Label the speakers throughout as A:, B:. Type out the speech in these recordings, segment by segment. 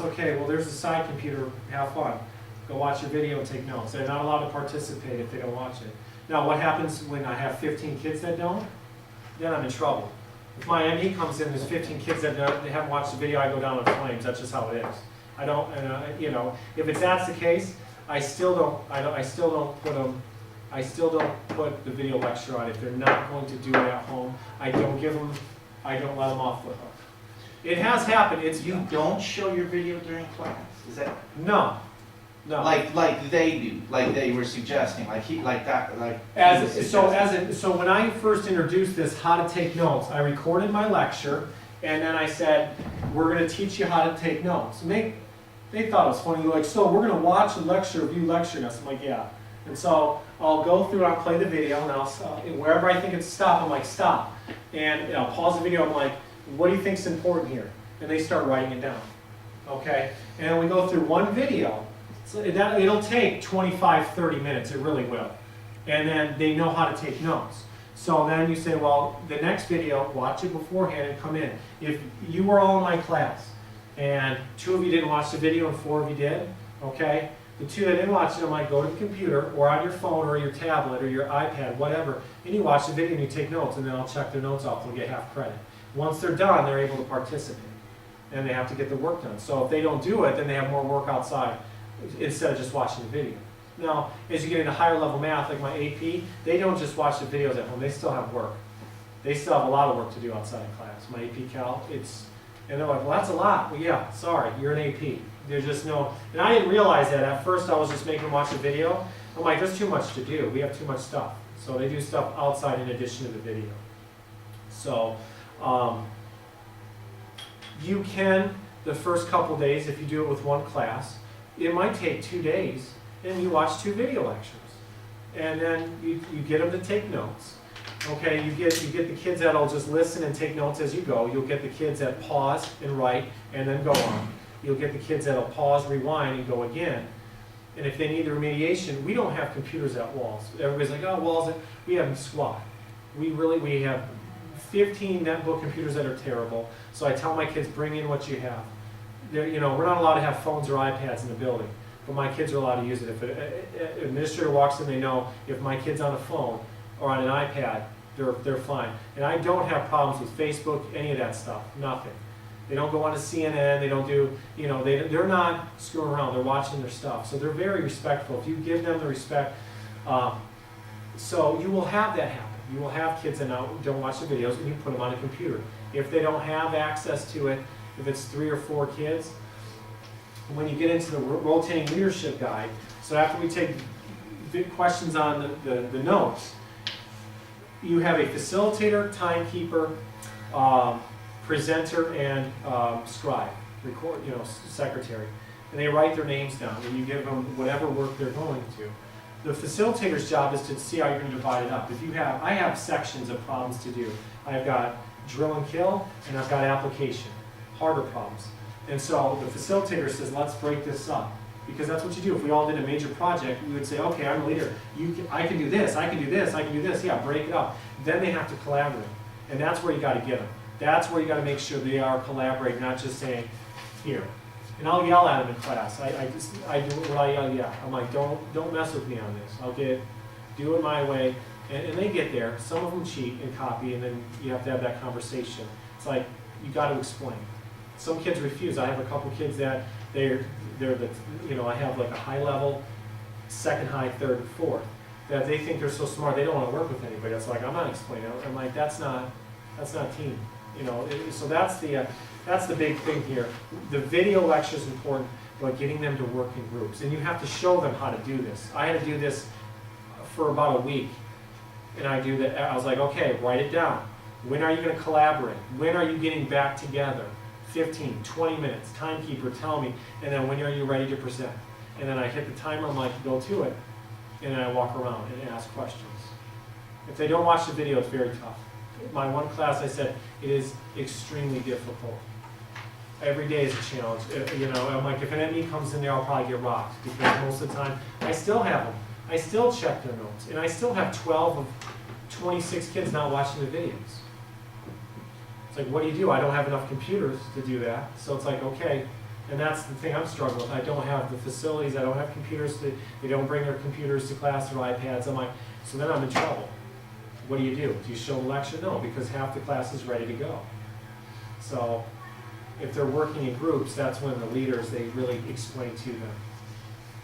A: Okay, well, there's a side computer, have fun. Go watch your video and take notes. They're not allowed to participate if they don't watch it. Now, what happens when I have 15 kids that don't? Then I'm in trouble. If my ME comes in, there's 15 kids that they haven't watched the video, I go down in flames. That's just how it is. I don't, if that's the case, I still don't put the video lecture on. If they're not going to do it at home, I don't let them off the hook. It has happened.
B: You don't show your video during class? Is that
A: No.
B: like they do, like they were suggesting,
A: So when I first introduced this, how to take notes, I recorded my lecture, and then I said, we're going to teach you how to take notes. And they thought it was funny. They're like, so we're going to watch a lecture of you lecturing us. I'm like, yeah. And so I'll go through, I'll play the video, and wherever I think it's stop, I'm like, stop. And I'll pause the video, I'm like, what do you think's important here? And they start writing it down. Okay? And we go through one video. So it'll take 25, 30 minutes, it really will. And then they know how to take notes. So then you say, well, the next video, watch it beforehand and come in. If you were all in my class, and 2 of you didn't watch the video and 4 of you did, okay? The 2 that didn't watch it, I might go to the computer, or on your phone, or your tablet, or your iPad, whatever, and you watch the video and you take notes, and then I'll check their notes off, they'll get half credit. Once they're done, they're able to participate, and they have to get the work done. So if they don't do it, then they have more work outside, instead of just watching the video. Now, as you get into higher level math, like my AP, they don't just watch the videos at home, they still have work. They still have a lot of work to do outside of class. My AP Cal, and they're like, well, that's a lot. Well, yeah, sorry, you're an AP. There's just no, and I didn't realize that. At first, I was just making them watch the video. I'm like, there's too much to do. We have too much stuff. So they do stuff outside in addition to the video. So, you can, the first couple days, if you do it with one class, it might take 2 days, and you watch 2 video lectures. And then you get them to take notes. Okay, you get the kids that'll just listen and take notes as you go. You'll get the kids that pause and write and then go on. You'll get the kids that'll pause, rewind, and go again. And if they need the remediation, we don't have computers at Walls. Everybody's like, oh, Walls, we have SWAT. We have 15 netbook computers that are terrible. So I tell my kids, bring in what you have. We're not allowed to have phones or iPads in the building, but my kids are allowed to use it. If an administrator walks in, they know if my kid's on a phone or on an iPad, they're fine. And I don't have problems with Facebook, any of that stuff, nothing. They don't go on to CNN, they don't do, they're not screwing around, they're watching their stuff. So they're very respectful. If you give them the respect, so you will have that happen. You will have kids that don't watch the videos, and you put them on a computer. If they don't have access to it, if it's 3 or 4 kids, when you get into the rotating leadership guide, so after we take questions on the notes, you have a facilitator, timekeeper, presenter, and scribe, secretary. And they write their names down, and you give them whatever work they're going to. The facilitator's job is to see how you're going to divide it up. I have sections of problems to do. I've got drill and kill, and I've got application, harder problems. And so the facilitator says, let's break this up. Because that's what you do. If we all did a major project, we would say, okay, I'm a leader. I can do this, I can do this, I can do this. Yeah, break it up. Then they have to collaborate. And that's where you got to get them. That's where you got to make sure they are collaborating, not just saying, here. And I'll yell at them in class. I do what I yell, yeah. I'm like, don't mess with me on this. Do it my way. And they get there. Some of them cheat and copy, and then you have to have that conversation. It's like, you got to explain. Some kids refuse. I have a couple kids that I have like a high level, second high, third, and fourth, that they think they're so smart they don't want to work with anybody. It's like, I'm not explaining. I'm like, that's not team. So that's the big thing here. The video lecture is important, but getting them to work in groups, and you have to show them how to do this. I had to do this for about a week, and I was like, okay, write it down. When are you going to collaborate? When are you getting back together? 15, 20 minutes, timekeeper, tell me, and then when are you ready to present? And then I hit the timer, I'm like, go to it, and then I walk around and ask questions. If they don't watch the video, it's very tough. My one class, I said, it is extremely difficult. Every day is a challenge. I'm like, if an ME comes in there, I'll probably get rocked, because most of the time, I still have them. I still check their notes, and I still have 12 of 26 kids not watching the videos. It's like, what do? I don't have enough computers to do that. So it's like, okay, And that's the thing I'm struggling with. I don't have the facilities, I don't have computers, they don't bring their computers to class or iPads. I'm like, so then I'm in trouble. What do? Do you show a lecture? No, because half the class is ready to go. So if they're working in groups, that's when the leaders, they really explain to them.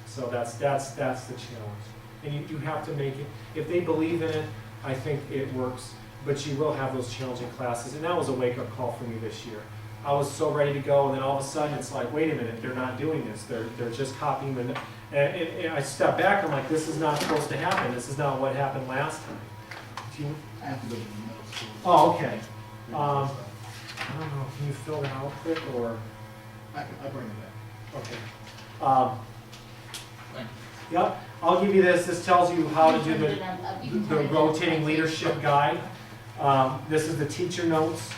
A: So that's the challenge. And you have to make it, if they believe in it, I think it works, but you will have those challenging classes. And that was a wake-up call for me this year. I was so ready to go, and then all of a sudden it's like, wait a minute, they're not doing this. They're just copying the, and I step back, I'm like, this is not supposed to happen. This is not what happened last time. Do you,
C: I have to go to the middle school.
A: oh, okay. I don't know, can you fill that out quick, or,
C: I'll bring it back.
A: okay. Yep, I'll give you this. This tells you how to do the rotating leadership guide. This is the teacher notes.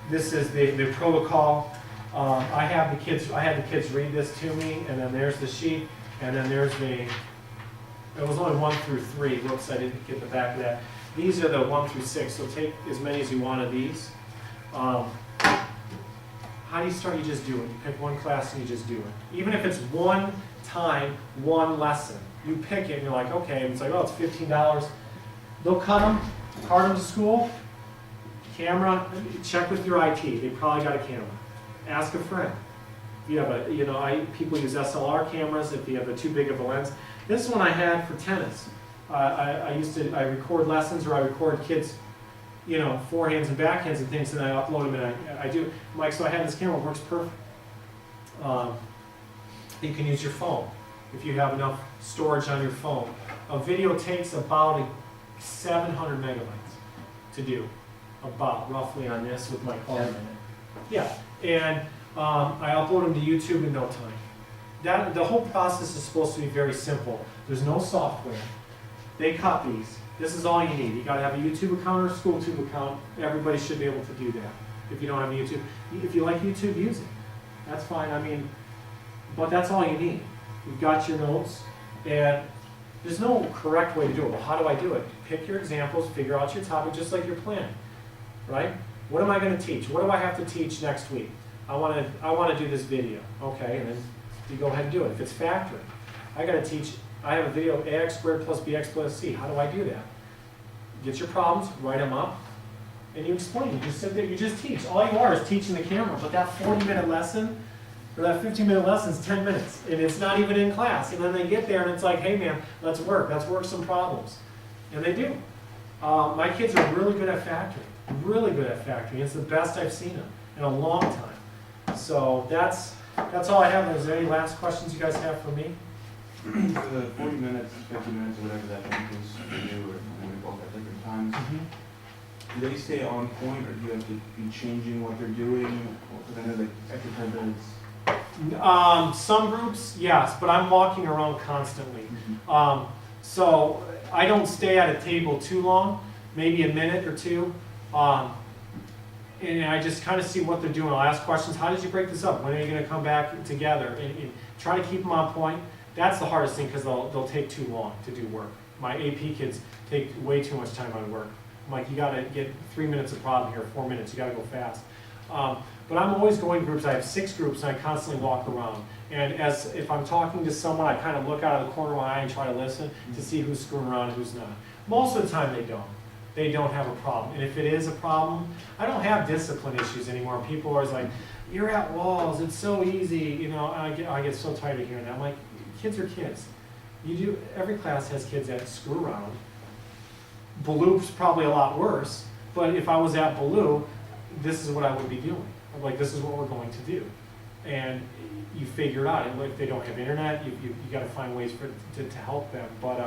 A: This is the protocol. I had the kids read this to me, and then there's the sheet, and then there's it was only 1 through 3. Whoops, I didn't get the back of that. These are the 1 through 6, so take as many as you want of these. How do you start? You just do it. You pick one class and you just do it. Even if it's one time, one lesson. You pick it and you're like, okay, and it's like, oh, it's $15. They'll cut them, card them to school, camera, check with your IT. They probably got a camera. Ask a friend. If you have people use SLR cameras if you have too big of a lens. This one I had for tennis. I record lessons, or I record kids, forehands and backhands and things, and I upload them, and I do. Mike, so I have this camera, it works perfect. You can use your phone if you have enough storage on your phone. A video takes about 700 megabytes to do, about roughly on this with my card in it. Yeah, and I upload them to YouTube in no time. The whole process is supposed to be very simple. There's no software. They cut these. This is all you need. You gotta have a YouTube account or a SchoolTube account. Everybody should be able to do that. If you don't have YouTube, if you like YouTube, use it. That's fine. But that's all you need. You've got your notes, and there's no correct way to do it. Well, how do I do it? Pick your examples, figure out your topic, just like you're planning, right? What am I going to teach? What do I have to teach next week? I want to do this video. Okay, and then you go ahead and do it. If it's factoring, I have a video, ax squared plus bx plus c. How do I do that? Get your problems, write them up, and you explain. You just sit there, you just teach. All you are is teaching the camera, but that 40-minute lesson, or that 15-minute lesson is 10 minutes, and it's not even in class. And then they get there, and it's like, hey man, let's work some problems. And they do. My kids are really good at factoring, really good at factoring. It's the best I've seen them in a long time. So that's all I have. Is there any last questions you guys have for me?
D: The 40 minutes, 50 minutes, or whatever that length is for you, or when we both at different times, do they stay on point, or do you have to be changing what they're doing? Because I know like extra 10 minutes.
A: Some groups, yes, but I'm walking around constantly. So I don't stay at a table too long, maybe a minute or two. And I just kind of see what they're doing. I'll ask questions. How did you break this up? When are you going to come back together? And try to keep them on point. That's the hardest thing, because they'll take too long to do work. My AP kids take way too much time on work. I'm like, you got to get 3 minutes of problem here, 4 minutes. You got to go fast. But I'm always going groups. I have 6 groups, and I constantly walk around. And if I'm talking to someone, I kind of look out of the corner of my eye and try to listen to see who's screwing around and who's not. Most of the time, they don't. They don't have a problem. And if it is a problem, I don't have discipline issues anymore. People are always like, you're at walls. It's so easy. I get so tired of hearing that. I'm like, kids are kids. Every class has kids that screw around. Baloo's probably a lot worse. But if I was at Baloo, this is what I would be doing. I'm like, this is what we're going to do. And you figure it out. And if they don't have internet, you got to find ways to help them. But,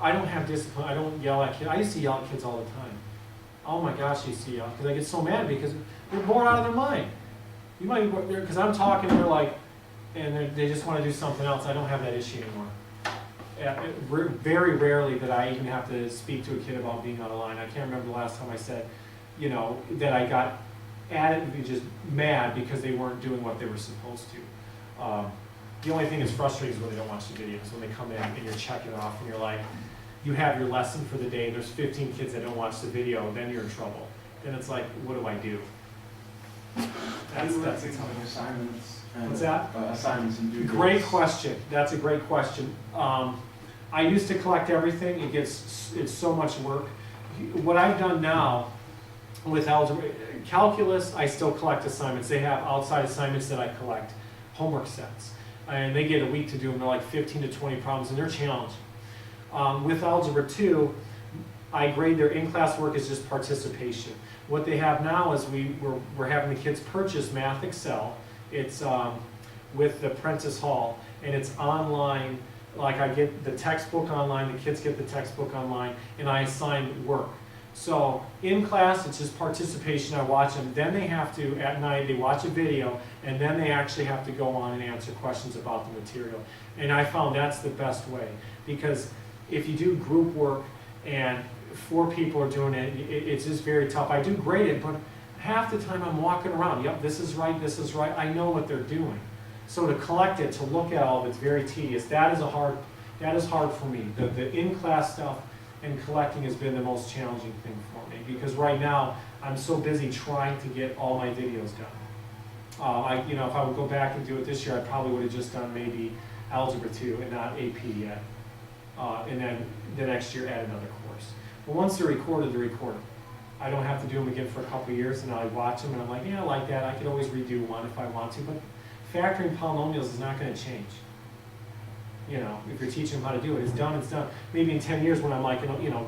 A: I don't have discipline. I don't yell at kids. I used to yell at kids all the time. Oh my gosh, I used to yell. Because I get so mad because they're bored out of their mind. You might be, because I'm talking and they're like, and they just want to do something else. I don't have that issue anymore. Very rarely that I even have to speak to a kid about being out of line. I can't remember the last time I said, that I got just mad because they weren't doing what they were supposed to. The only thing that's frustrating is when they don't watch the videos. When they come in and you're checking off and you're like, you have your lesson for the day, there's 15 kids that don't watch the video, then you're in trouble. Then it's like, what do I do? That's
D: That's
A: a tough one.
D: assignments and.
A: What's that?
D: Assignments and due dates.
A: Great question. That's a great question. I used to collect everything. It's so much work. What I've done now with algebra, calculus, I still collect assignments. They have outside assignments that I collect, homework sets. And they get a week to do them. They're like 15 to 20 problems, and they're challenging. With Algebra 2, I grade their in-class work as just participation. What they have now is we're having the kids purchase Math Excel. It's with the Prentice Hall, and it's online. Like I get the textbook online, the kids get the textbook online, and I assign work. So in class, it's just participation, I watch them. Then they have to, at night, they watch a video, and then they actually have to go on and answer questions about the material. And I found that's the best way, because if you do group work and 4 people are doing it, it's just very tough. I do grade it, but half the time I'm walking around, yep, this is right, I know what they're doing. So to collect it, to look at all of it's very tedious. That is hard for me. The in-class stuff and collecting has been the most challenging thing for me, because right now I'm so busy trying to get all my videos done. If I would go back and do it this year, I probably would have just done maybe Algebra 2 and not AP yet. And then the next year add another course. But once they're recorded, they're recorded. I don't have to do them again for a couple of years, and I watch them and I'm like, yeah, I like that. I could always redo one if I want to, but factoring polynomials is not going to change. If you're teaching them how to do it, it's done, it's done. Maybe in 10 years when I'm like,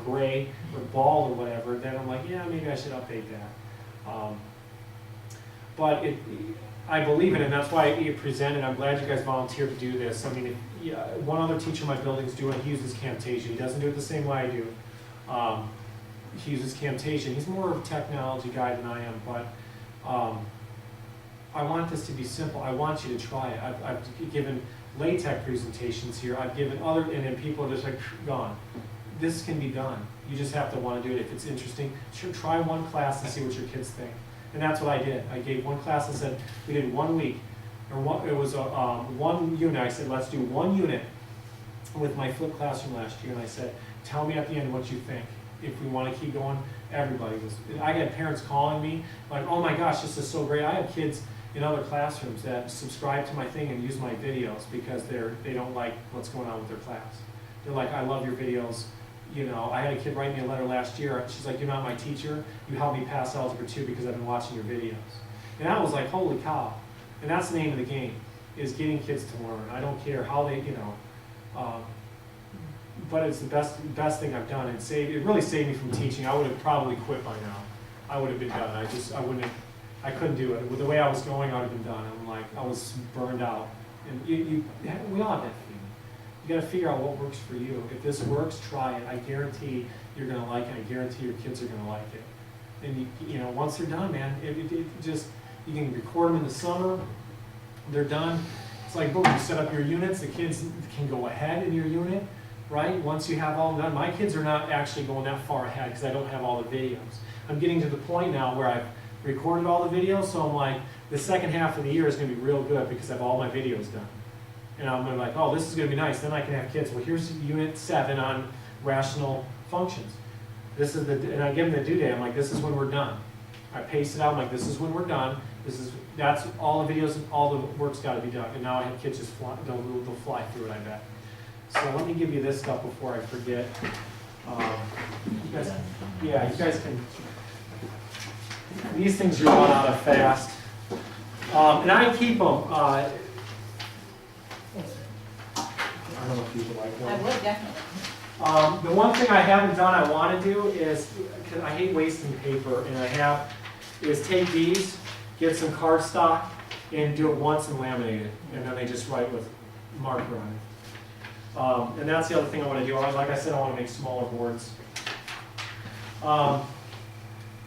A: gray or ball or whatever, then I'm like, yeah, maybe I should update that. But I believe in it, and that's why it presented. I'm glad you guys volunteered to do this. I mean, one other teacher in my building is doing it. He uses Camtasia. He doesn't do it the same way I do. He uses Camtasia. He's more of a technology guy than I am, but I want this to be simple. I want you to try it. I've given LaTeX presentations here. I've given other, and then people are just like, gone. This can be done. You just have to want to do it. If it's interesting, sure, try one class and see what your kids think. And that's what I did. I gave one class and said, we did 1 week, it was one unit. I said, let's do 1 unit with my flipped classroom last year. And I said, tell me at the end what you think. If we want to keep going, everybody was. I had parents calling me like, oh my gosh, this is so great. I have kids in other classrooms that subscribe to my thing and use my videos because they don't like what's going on with their class. They're like, I love your videos. I had a kid write me a letter last year. She's like, you're not my teacher. You helped me pass Algebra 2 because I've been watching your videos. And I was like, holy cow. And that's the name of the game, is getting kids to learn. I don't care how they, but it's the best thing I've done. It really saved me from teaching. I would have probably quit by now. I would have been done. I couldn't do it. With the way I was going, I would have been done. I was burned out. And we all have that feeling. You got to figure out what works for you. If this works, try it. I guarantee you're going to like it. I guarantee your kids are going to like it. And once they're done, man, you can record them in the summer. They're done. It's like, boom, you set up your units. The kids can go ahead in your unit, right? Once you have all done. My kids are not actually going that far ahead because I don't have all the videos. I'm getting to the point now where I've recorded all the videos, so I'm like, the second half of the year is going to be real good because I have all my videos done. And I'm going to be like, oh, this is going to be nice. Then I can have kids. Well, here's unit 7 on rational functions. And I give them the due date. I'm like, this is when we're done. I paste it out. I'm like, this is when we're done. That's all the videos, all the work's got to be done. And now I have kids just they'll fly through it, I bet. So let me give you this stuff before I forget. You guys can. These things are run out of fast. And I keep them. I don't know if you would like one.
E: I would definitely.
A: The one thing I haven't done I want to do is, because I hate wasting paper, and is take these, get some cardstock, and do it once and laminate it. And then they just write with marker on it. And that's the other thing I want to do. Like I said, I want to make smaller boards.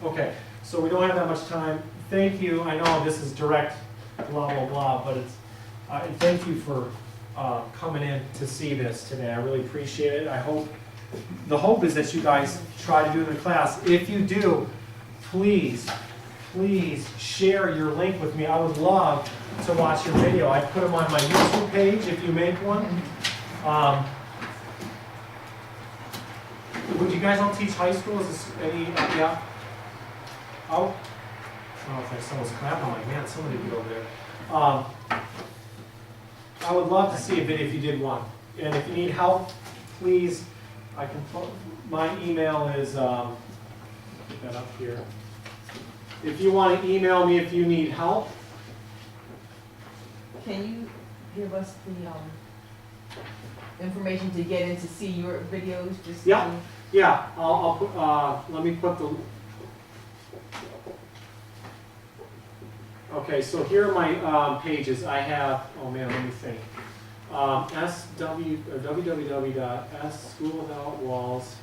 A: Okay, so we don't have that much time. Thank you. I know this is direct blah, blah, blah, but thank you for coming in to see this today. I really appreciate it. The hope is that you guys try to do it in the class. If you do, please share your link with me. I would love to watch your video. I put them on my YouTube page if you make one. Would you guys all teach high school? Is this any, yeah? Oh, don't know if someone's clapping, I'm like, man, somebody get over there. I would love to see a video if you did one. And if you need help, please, I can, my email is, get that up here. If you want to email me if you need help,
E: Can you give us the, information to get in to see your videos, just?
A: Yeah.
E: to-
A: yeah, I'll put, let me put the. Okay, so here are my pages. I have, oh man, let me think. www.s School Without Walls,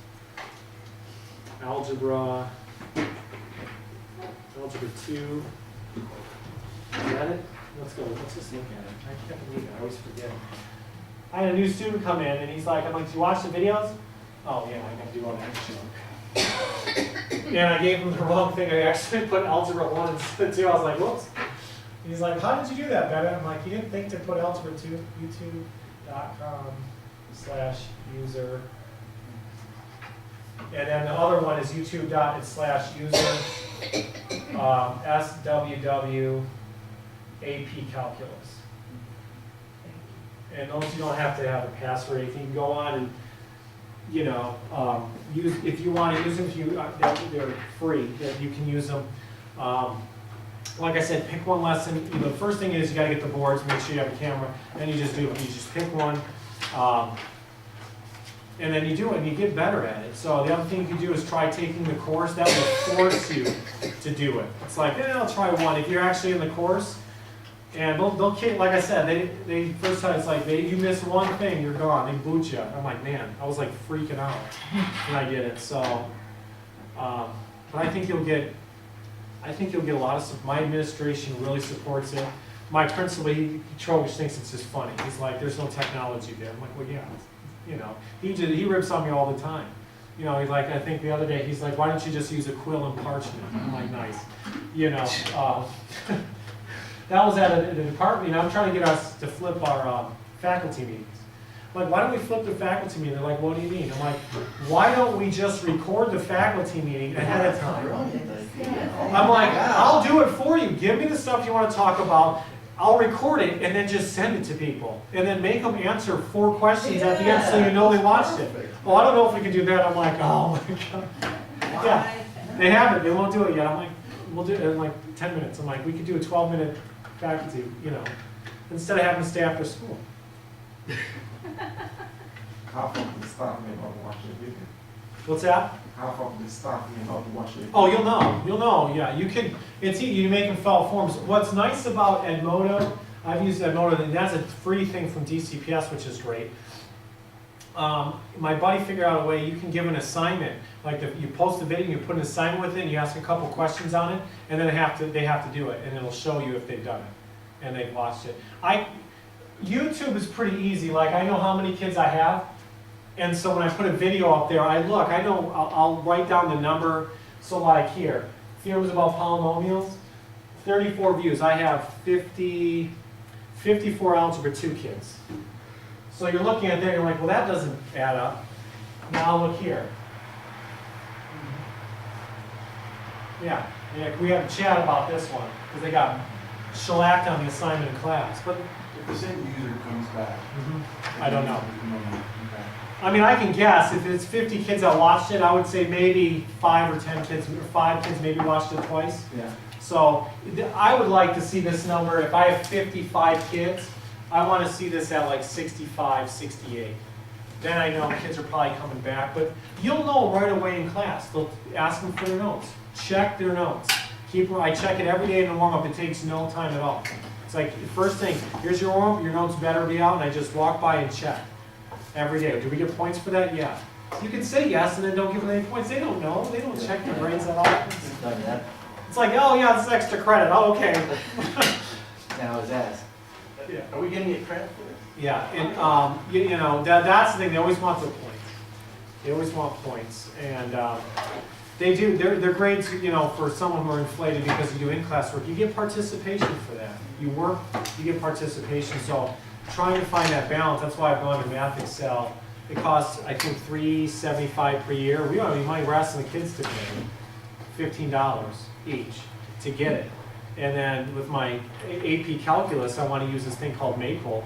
A: Algebra 2. Is that it? Let's go, let's just look at it. I can't believe it, I always forget. I had a new student come in and he's like, I'm like, do you watch the videos? Oh yeah, I gotta do all that junk. And I gave him the wrong thing. I actually put Algebra 1 instead of 2. I was like, whoops. He's like, how did you do that, Bennett? I'm like, you didn't think to put Algebra 2, youtube.com/user. And then the other one is youtube.com/user SWW AP Calculus. And those you don't have to have a password. If you can go on and, you know, use, if you want to use them, they're free. That you can use them. Like I said, pick one lesson. You know, the first thing is you got to get the boards. Make sure you have a camera. Then you just do it. You just pick one, and then you do it, and you get better at it. So the other thing you can do is try taking the course. That will force you to do it. It's like, I'll try one. If you're actually in the course. And they'll kick, like I said, they first time it's like, you miss one thing, you're gone, they boot you. I'm like, man, I was like freaking out when I did it, so. But I think you'll get a lot of stuff. My administration really supports it. My principal, Trogish thinks it's just funny. He's like, there's no technology there. I'm like, well, yeah, you know. He rips on me all the time. You know, he's like, I think the other day, he's like, why don't you just use a quill and parchment? I'm like, nice. You know, that was at the department, you know, I'm trying to get us to flip our faculty meetings. I'm like, why don't we flip the faculty meeting? They're like, what do you mean? I'm like, why don't we just record the faculty meeting ahead of time? I'm like, I'll do it for you. Give me the stuff you want to talk about. I'll record it and then just send it to people. And then make them answer 4 questions at the end so you know they watched it. Well, I don't know if we can do that. I'm like, oh my God. Yeah, they haven't. They won't do it yet. I'm like, we'll do it in like 10 minutes. I'm like, we could do a 12-minute faculty, you know, instead of having to stay after school.
F: Half of the staff may not watch the video.
A: What's that?
F: Half of the staff may not watch it.
A: Oh, you'll know, yeah. You can, it's easy, you make them fill out forms. What's nice about Edmodo, I've used Edmodo, and that's a free thing from DCPS, which is great. My buddy figured out a way you can give an assignment, like you post a video, you put an assignment with it, and you ask a couple questions on it, and then they have to do it, and it'll show you if they've done it, and they've watched it. YouTube is pretty easy, like I know how many kids I have, and so when I put a video up there, I'll write down the number, so like here, theorems about polynomials, 34 views, I have 54 Algebra 2 kids. So you're looking at that and you're like, well, that doesn't add up. Now look here. Yeah, we had a chat about this one because they got shellacked on the assignment in class. But
D: If the same user comes back.
A: I don't know.
D: Okay.
A: I mean, I can guess if it's 50 kids that watched it, I would say maybe 5 or 10 kids, or 5 kids maybe watched it twice.
D: Yeah.
A: So I would like to see this number. If I have 55 kids, I want to see this at like 65, 68. Then I know kids are probably coming back. But you'll know right away in class. They'll ask them for their notes. Check their notes. I check it every day in the warm-up. It takes no time at all. It's like, first thing, here's your warm-up. Your notes better be out. And I just walk by and check every day. Do we get points for that? Yeah. You can say yes and then don't give them any points. They don't know. They don't check their grades at all. It's like, oh yeah, this is extra credit. Oh, okay.
B: Now is asked.
A: Yeah.
B: Are we gonna get credit for this?
A: Yeah, and you know, that's the thing, they always want their points. They always want points, and they do, their grades, you know, for someone who are inflated because you do in-class work, you get participation for that. You work, you get participation, so trying to find that balance, that's why I've gone to Math Excel. It costs, I think, $375 per year. We don't have any money, we're asking the kids to pay $15 each. to get it. And then with my AP Calculus, I want to use this thing called Maple.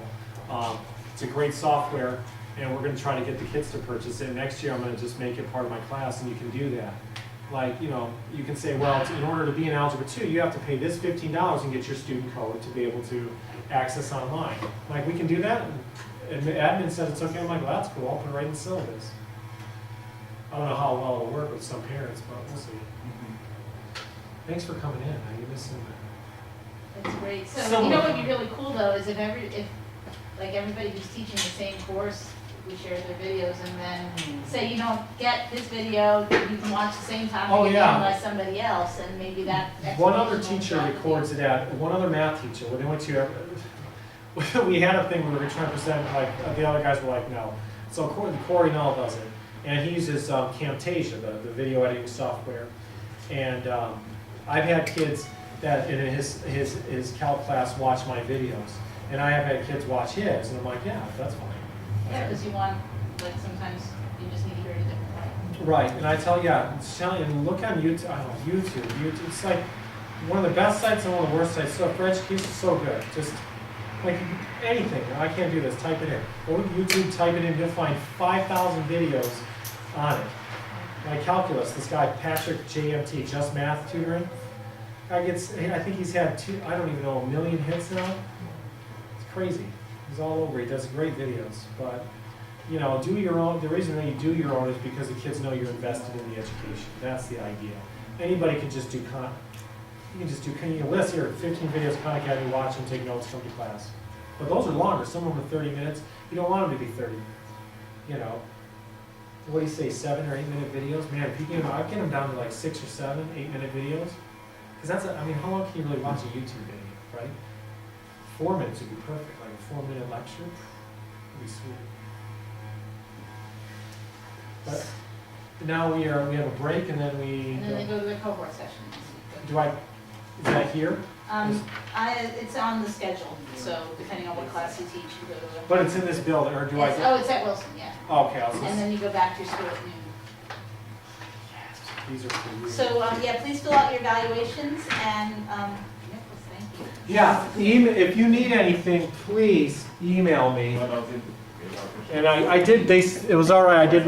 A: It's a great software, and we're going to try to get the kids to purchase it. Next year, I'm going to just make it part of my class, and you can do that. Like, you know, you can say, well, in order to be in Algebra 2, you have to pay this $15 and get your student code to be able to access online. Like, we can do that, and admin says it's okay. I'm like, well, that's cool. I'll put it right in the syllabus. I don't know how well it'll work with some parents, but we'll see. Thanks for coming in. How you missing that?
G: That's great. So,
A: So-
G: you know what would be really cool though is if like everybody who's teaching the same course, we share their videos and then say you don't get this video, you can watch the same topic
A: Oh,
G: again
A: yeah.
G: by somebody else, and maybe that.
A: One other
G: explanation will
A: teacher
G: help
A: records it at, one other math teacher, when they went to, we had a thing where we were trying to present, like, the other guys were like, no. So Corey Null does it, and he uses Camtasia, the video editing software. And I've had kids that in his calc class watch my videos, and I have had kids watch his, and I'm like, yeah, that's fine.
G: Yeah, because you want, like sometimes you just need to hear it a different way.
A: Right, and I tell you, and look on YouTube, YouTube, it's like one of the best sites and one of the worst sites. So for education, it's so good. Just like anything, I can't do this, type it in. Go to YouTube, type it in, you'll find 5,000 videos on it. My calculus, this guy Patrick JMT, Just Math Tutoring, guy gets, I think he's had I don't even know, 1 million hits now. It's crazy. He's all over. He does great videos, but you know, do your own. The reason that you do your own is because the kids know you're invested in the education. That's the idea. Anybody can just do you can just do, you list here 15 videos Khan Academy, watch them, take notes, come to class. But those are longer. Some of them are 30 minutes. You don't want them to be 30. You know, what do you say, 7 or 8 minute videos? Man, if you get them, I get them down to like 6 or 7, 8 minute videos. Because that's, I mean, how long can you really watch a YouTube video, right? 4 minutes would be perfect, like a 4-minute lecture, would be sweet. But now we have a break and then we,
G: And then they go to the cohort sessions.
A: is that here?
G: It's on the schedule, so depending on what class you teach, you go to.
A: But it's in this building, or do I?
G: Oh, it's at Wilson, yeah.
A: Okay, I'll
G: And
A: just,
G: then you go back to your school at noon.
A: these are for you.
G: So, yeah, please fill out your evaluations and, Nicholas, thank you.
A: Yeah, if you need anything, please email me. And I did, it was all right, I did